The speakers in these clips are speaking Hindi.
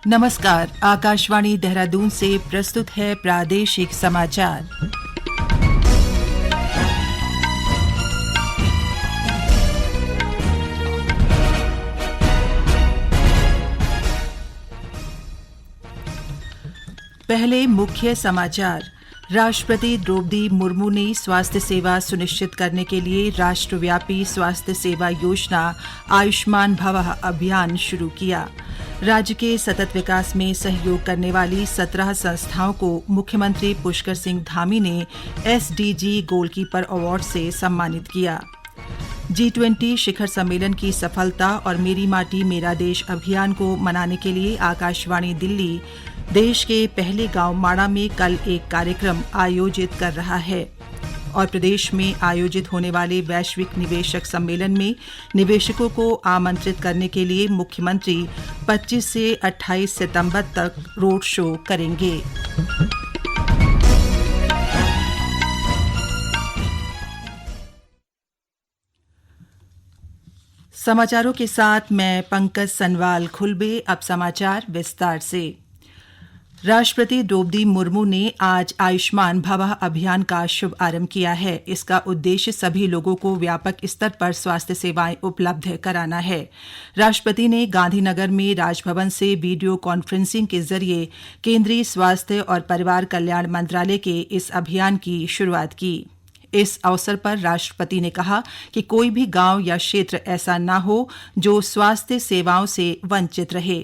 नमस्कार, आकाशवाणी देहरादून से प्रस्तुत है प्रादेशिक समाचार। पहले मुख्य समाचार। राष्ट्रपति द्रौपदी मुर्मू ने स्वास्थ्य सेवा सुनिश्चित करने के लिए राष्ट्रव्यापी स्वास्थ्य सेवा योजना आयुष्मान भवः अभियान शुरू किया। राज्य के सतत विकास में सहयोग करने वाली 17 संस्थाओं को मुख्यमंत्री पुष्कर सिंह धामी ने एसडीजी गोलकीपर अवार्ड से सम्मानित किया। G20 शिखर सम्मेलन की सफलता और मेरी माटी मेरा देश अभियान को मनाने के लिए आकाशवाणी दिल्ली देश के पहले गांव माड़ा में कल एक कार्यक्रम आयोजित कर रहा है। और प्रदेश में आयोजित होने वाले वैश्विक निवेशक सम्मेलन में निवेशकों को आमंत्रित करने के लिए मुख्यमंत्री 25 से 28 सितंबर तक रोड शो करेंगे। समाचारों के साथ मैं पंकज सनवाल खुलबे। अब समाचार विस्तार से। राष्ट्रपति द्रौपदी मुर्मू ने आज आयुष्मान भवः अभियान का शुभारंभ किया है। इसका उद्देश्य सभी लोगों को व्यापक स्तर पर स्वास्थ्य सेवाएं उपलब्ध कराना है। राष्ट्रपति ने गांधीनगर में राजभवन से वीडियो कॉन्फ्रेंसिंग के जरिए केंद्रीय स्वास्थ्य और परिवार कल्याण मंत्रालय के इस अभियान की शुरुआत की। इस अवसर पर राष्ट्रपति ने कहा कि कोई भी गांव या क्षेत्र ऐसा न हो जो स्वास्थ्य सेवाओं से वंचित रहे।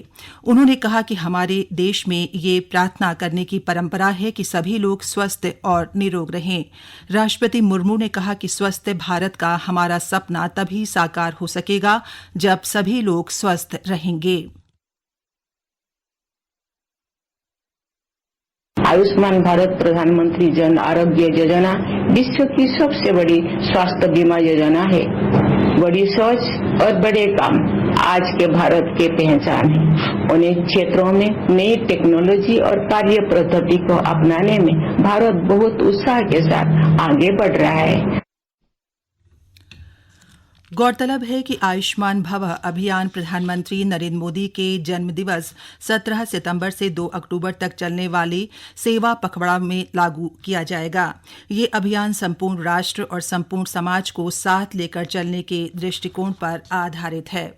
उन्होंने कहा कि हमारे देश में ये प्रार्थना करने की परंपरा है कि सभी लोग स्वस्थ और निरोग रहें। राष्ट्रपति मुर्मू ने कहा कि स्वस्थ भारत का हमारा सपना तभी साकार हो सकेगा जब सभी लोग स्वस्थ रहेंगे। आयुष्मान भारत प्रधानमंत्री जन आरोग्य योजना विश्व की सबसे बड़ी स्वास्थ्य बीमा योजना है। बड़ी सोच और बड़े काम आज के भारत की पहचान है। उन्हीं क्षेत्रों में नई टेक्नोलॉजी और कार्य पद्धति को अपनाने में भारत बहुत उत्साह के साथ आगे बढ़ रहा है। गौरतलब है कि आयुष्मान भवः अभियान प्रधानमंत्री नरेंद्र मोदी के जन्मदिवस 17 सितंबर से 2 अक्टूबर तक चलने वाली सेवा पखवाड़ा में लागू किया जाएगा। ये अभियान संपूर्ण राष्ट्र और संपूर्ण समाज को साथ लेकर चलने के दृष्टिकोण पर आधारित है।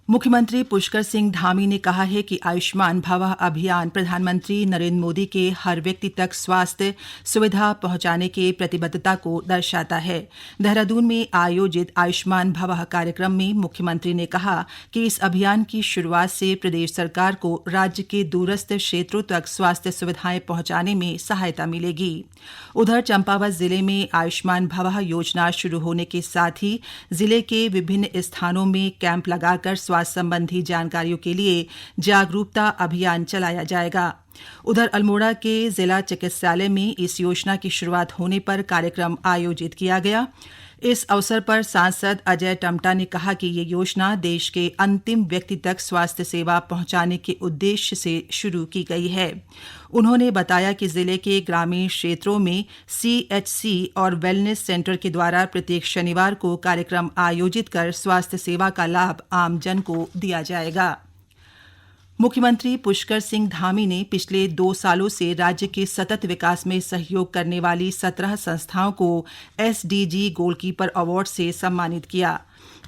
मुख्यमंत्री पुष्कर सिंह धामी ने कहा है कि आयुष्मान भवः अभियान प्रधानमंत्री नरेंद्र मोदी के हर व्यक्ति तक स्वास्थ्य सुविधा पहुंचाने की प्रतिबद्धता को दर्शाता है। देहरादून में आयोजित आयुष्मान भवः कार्यक्रम में मुख्यमंत्री ने कहा कि इस अभियान की शुरुआत से प्रदेश सरकार को राज्य के दूरस्थ क्षेत्रों तक स्वास्थ्य सुविधाएं पहुंचाने में सहायता मिलेगी। उधर चंपावत जिले में आयुष्मान भवः योजना शुरू होने के साथ ही जिले के विभिन्न स्थानों में कैंप लगाकर स्वास्थ्य संबंधी जानकारियों के लिए जागरूकता अभियान चलाया जाएगा। उधर अल्मोड़ा के जिला चिकित्सालय में इस योजना की शुरुआत होने पर कार्यक्रम आयोजित किया गया। इस अवसर पर सांसद अजय टम्टा ने कहा कि ये योजना देश के अंतिम व्यक्ति तक स्वास्थ्य सेवा पहुंचाने के उद्देश्य से शुरू की गई है। उन्होंने बताया कि जिले के ग्रामीण क्षेत्रों में CHC और वेलनेस सेंटर के द्वारा प्रत्येक शनिवार को कार्यक्रम आयोजित कर स्वास्थ्य सेवा का लाभ आमजन को दिया जाएगा। मुख्यमंत्री पुष्कर सिंह धामी ने पिछले 2 सालों से राज्य के सतत विकास में सहयोग करने वाली 17 संस्थाओं को एसडीजी गोलकीपर अवार्ड से सम्मानित किया।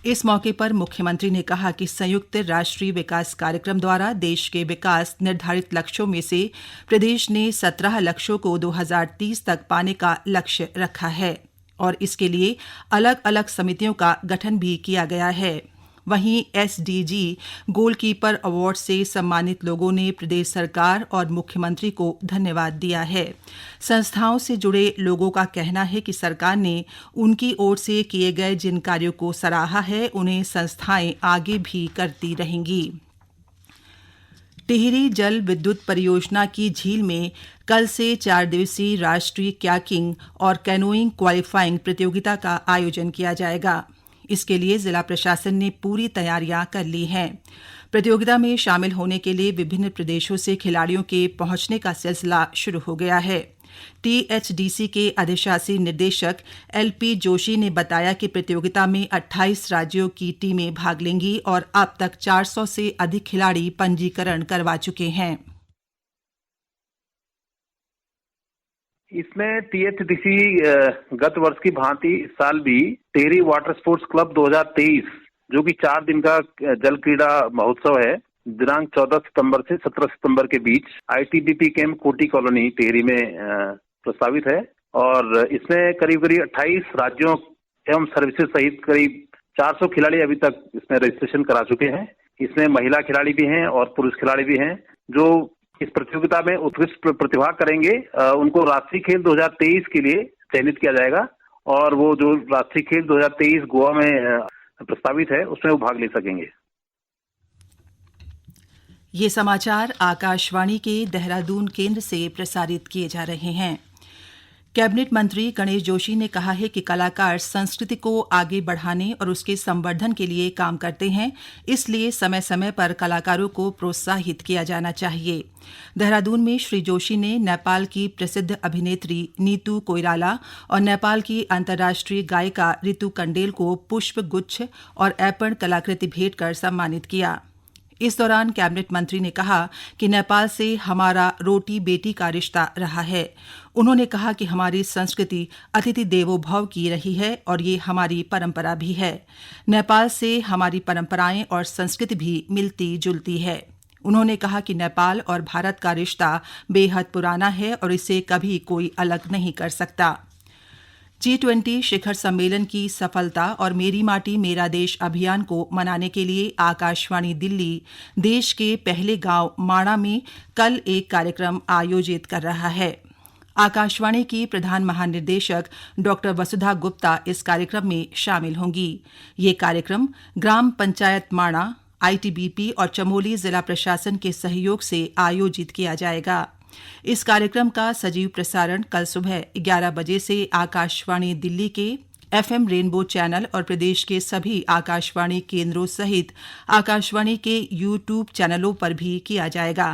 इस मौके पर मुख्यमंत्री ने कहा कि संयुक्त राष्ट्रीय विकास कार्यक्रम द्वारा देश के विकास निर्धारित लक्ष्यों में से प्रदेश ने 17 लक्ष्यों को 2030 तक पाने का लक्ष्य रखा है और इसके लिए अलग अलग समितियों का गठन भी किया गया है। वहीं एसडीजी गोलकीपर अवार्ड से सम्मानित लोगों ने प्रदेश सरकार और मुख्यमंत्री को धन्यवाद दिया है। संस्थाओं से जुड़े लोगों का कहना है कि सरकार ने उनकी ओर से किए गए जिन कार्यों को सराहा है, उन्हें संस्थाएं आगे भी करती रहेंगी। टिहरी जल विद्युत परियोजना की झील में कल से 4 दिवसीय राष्ट्रीय कयाकिंग और कैनोइंग क्वालीफाइंग प्रतियोगिता का आयोजन किया जाएगा। इसके लिए जिला प्रशासन ने पूरी तैयारियां कर ली हैं। प्रतियोगिता में शामिल होने के लिए विभिन्न प्रदेशों से खिलाड़ियों के पहुंचने का सिलसिला शुरू हो गया है। टीएचडीसी के अधिशासी निदेशक एलपी जोशी ने बताया कि प्रतियोगिता में 28 राज्यों की टीमें भाग लेंगी और अब तक 400 से अधिक खिलाड़ी पंजीकरण करवा चुके हैं। इसमें टीएचडीसी गत वर्ष की भांति इस साल भी टिहरी वाटर स्पोर्ट्स क्लब 2023 जो कि 4 दिन का जल क्रीड़ा महोत्सव है, दिनांक 14 सितंबर से 17 सितंबर के बीच आईटीबीपी कैंप कोटी कॉलोनी टिहरी में प्रस्तावित है। और इसमें करीब 28 राज्यों एवं सर्विसेज सहित करीब 400 खिलाड़ी अभी तक इसमें रजिस्ट्रेशन करा चुके हैं। इसमें महिला खिलाड़ी भी हैं और पुरुष खिलाड़ी भी हैं जो इस प्रतियोगिता में उत्कृष्ट प्रतिभा करेंगे। उनको राष्ट्रीय खेल 2023 के लिए चयनित किया जाएगा और वो जो राष्ट्रीय खेल 2023 गोवा में प्रस्तावित है उसमें वो भाग ले सकेंगे। ये समाचार आकाशवाणी के देहरादून केंद्र से प्रसारित किए जा रहे हैं। कैबिनेट मंत्री गणेश जोशी ने कहा है कि कलाकार संस्कृति को आगे बढ़ाने और उसके संवर्धन के लिए काम करते हैं, इसलिए समय समय पर कलाकारों को प्रोत्साहित किया जाना चाहिए। देहरादून में श्री जोशी ने नेपाल की प्रसिद्ध अभिनेत्री नीतू कोइराला और नेपाल की अंतर्राष्ट्रीय गायिका ऋतु कंडेल को पुष्प गुच्छ और ऐपण कलाकृति भेंट कर सम्मानित किया। इस दौरान कैबिनेट मंत्री ने कहा कि नेपाल से हमारा रोटी बेटी का रिश्ता रहा है। उन्होंने कहा कि हमारी संस्कृति अतिथि देवो भव की रही है और ये हमारी परंपरा भी है। नेपाल से हमारी परंपराएं और संस्कृति भी मिलती जुलती है। उन्होंने कहा कि नेपाल और भारत का रिश्ता बेहद पुराना है और इसे कभी कोई अलग नहीं कर सकता। G20 शिखर सम्मेलन की सफलता और मेरी माटी मेरा देश अभियान को मनाने के लिए आकाशवाणी दिल्ली देश के पहले गांव माणा में कल एक कार्यक्रम आयोजित कर रहा है। आकाशवाणी की प्रधान महानिदेशक डॉ वसुधा गुप्ता इस कार्यक्रम में शामिल होंगी। ये कार्यक्रम ग्राम पंचायत माणा, आईटीबीपी और चमोली जिला प्रशासन के सहयोग से आयोजित किया जाएगा। इस कार्यक्रम का सजीव प्रसारण कल सुबह 11 बजे से आकाशवाणी दिल्ली के एफएम रेनबो चैनल और प्रदेश के सभी आकाशवाणी केंद्रों सहित आकाशवाणी के यूट्यूब चैनलों पर भी किया जाएगा।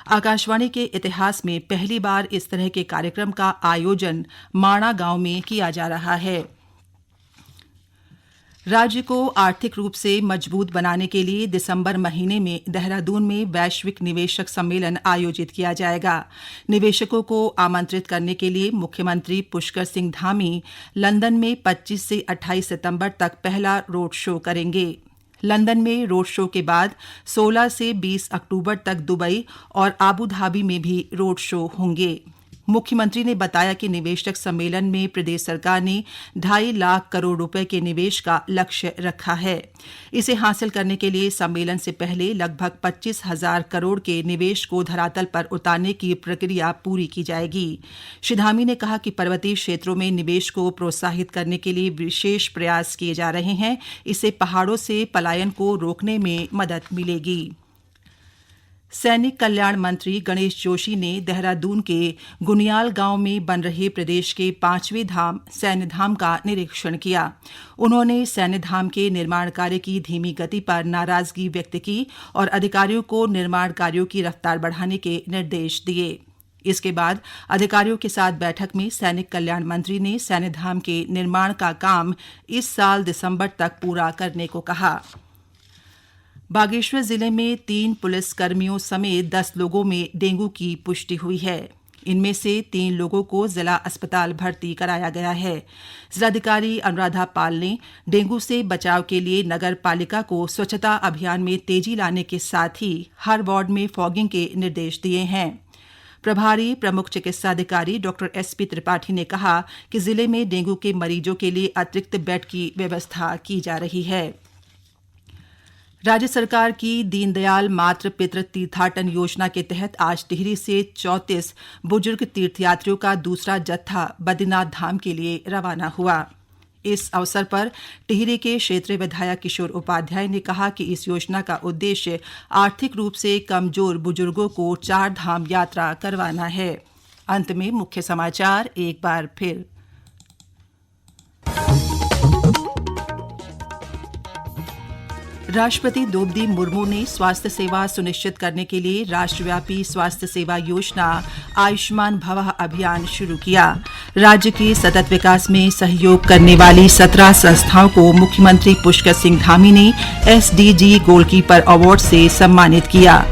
आकाशवाणी के इतिहास में पहली बार इस तरह के कार्यक्रम का आयोजन माणा गांव में किया जा रहा है। राज्य को आर्थिक रूप से मजबूत बनाने के लिए दिसंबर महीने में देहरादून में वैश्विक निवेशक सम्मेलन आयोजित किया जाएगा। निवेशकों को आमंत्रित करने के लिए मुख्यमंत्री पुष्कर सिंह धामी लंदन में 25 से 28 सितंबर तक पहला रोड शो करेंगे। लंदन में रोड शो के बाद 16 से 20 अक्टूबर तक दुबई और आबू धाबी में भी रोड शो होंगे। मुख्यमंत्री ने बताया कि निवेशक सम्मेलन में प्रदेश सरकार ने 2.5 लाख करोड़ रुपए के निवेश का लक्ष्य रखा है। इसे हासिल करने के लिए सम्मेलन से पहले लगभग 25,000 करोड़ के निवेश को धरातल पर उतारने की प्रक्रिया पूरी की जाएगी। श्री धामी ने कहा कि पर्वतीय क्षेत्रों में निवेश को प्रोत्साहित करने के लिए विशेष प्रयास किए जा रहे हैं। इससे पहाड़ों से पलायन को रोकने में मदद मिलेगी। सैनिक कल्याण मंत्री गणेश जोशी ने देहरादून के गुनियाल गांव में बन रहे प्रदेश के 5वें धाम सैन्य धाम का निरीक्षण किया। उन्होंने सैन्य धाम के निर्माण कार्य की धीमी गति पर नाराजगी व्यक्त की और अधिकारियों को निर्माण कार्यों की रफ्तार बढ़ाने के निर्देश दिए। इसके बाद अधिकारियों के साथ बैठक में सैनिक कल्याण मंत्री ने सैन्य धाम के निर्माण का काम इस साल दिसंबर तक पूरा करने को कहा। बागेश्वर जिले में 3 पुलिसकर्मियों समेत 10 लोगों में डेंगू की पुष्टि हुई है। इनमें से 3 लोगों को जिला अस्पताल भर्ती कराया गया है। जिलाधिकारी अनुराधा पाल ने डेंगू से बचाव के लिए नगर पालिका को स्वच्छता अभियान में तेजी लाने के साथ ही हर वार्ड में फॉगिंग के निर्देश दिए हैं। प्रभारी प्रमुख चिकित्साधिकारी डॉ एसपी त्रिपाठी ने कहा कि जिले में डेंगू के मरीजों के लिए अतिरिक्त बेड की व्यवस्था की जा रही है। राज्य सरकार की दीनदयाल मातृ पितृ तीर्थाटन योजना के तहत आज टिहरी से 34 बुजुर्ग तीर्थयात्रियों का दूसरा जत्था बद्रीनाथ धाम के लिए रवाना हुआ। इस अवसर पर टिहरी के क्षेत्रीय विधायक किशोर उपाध्याय ने कहा कि इस योजना का उद्देश्य आर्थिक रूप से कमजोर बुजुर्गों को 4 धाम यात्रा करवाना है। अंत में मुख्य समाचार एक बार फिर। राष्ट्रपति द्रौपदी मुर्मू ने स्वास्थ्य सेवा सुनिश्चित करने के लिए राष्ट्रव्यापी स्वास्थ्य सेवा योजना आयुष्मान भवः अभियान शुरू किया। राज्य के सतत विकास में सहयोग करने वाली 17 संस्थाओं को मुख्यमंत्री पुष्कर सिंह धामी ने SDG गोलकीपर अवार्ड से सम्मानित किया।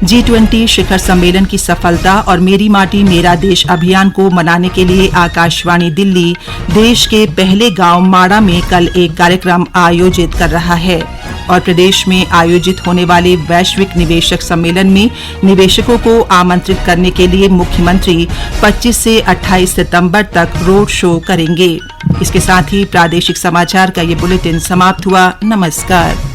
G20 शिखर सम्मेलन की सफलता और मेरी माटी मेरा देश अभियान को मनाने के लिए आकाशवाणी दिल्ली देश के पहले गांव माड़ा में कल एक कार्यक्रम आयोजित कर रहा है। और प्रदेश में आयोजित होने वाले वैश्विक निवेशक सम्मेलन में निवेशकों को आमंत्रित करने के लिए मुख्यमंत्री 25 से 28 सितंबर तक रोड शो करेंगे। इसके साथ ही प्रादेशिक समाचार का ये बुलेटिन समाप्त हुआ। नमस्कार।